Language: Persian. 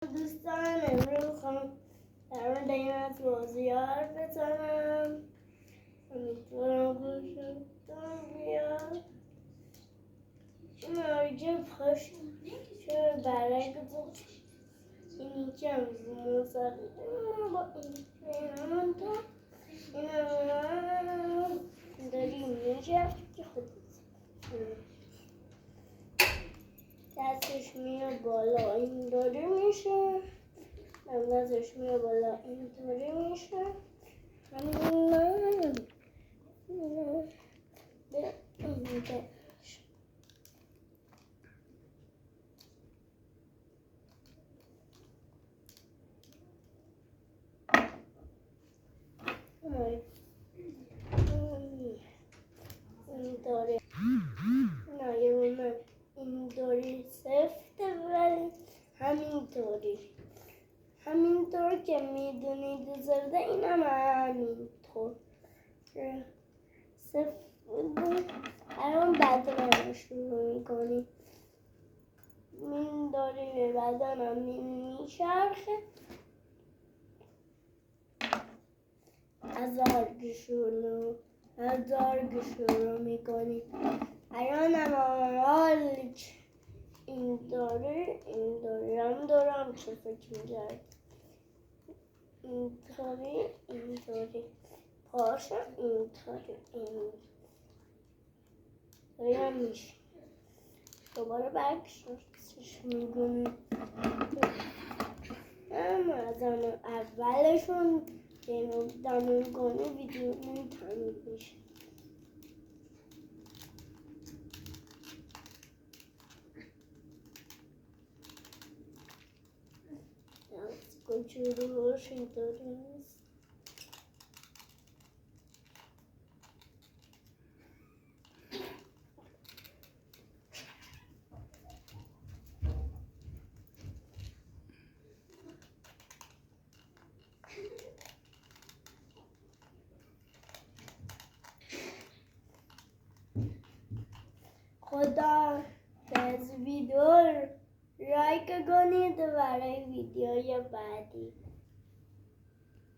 دوستان امروز در مورد این از بازی حرف بزنم. امیدوارم خوشتون بیاد. این راجع پاش چرا برعکس اینی که هم موزد با این داریم میشه که خود دستش میره بالا اینطوری میشه، دستش میره بالا اینطوری میشه. اینطوری نه اینطوری سفته، ولی همینطور که میدونید زرده این هم همینطور سفته. الان بدنم شروع میکنیم، میداری به بدنم میشرخه هزار شروع میکنیم. الان هم اینطوری هم دارم چه فکر میکرد اینطوری پاشم اینطوری هم میشه. دوباره برگشتش میکنیم. از اولشون که نبودم میکنه ویدیو تموم میشه. کوچولوش اینطوری نیست. خدا از ویدیو لایک کنید برای ویدیوی بعدی.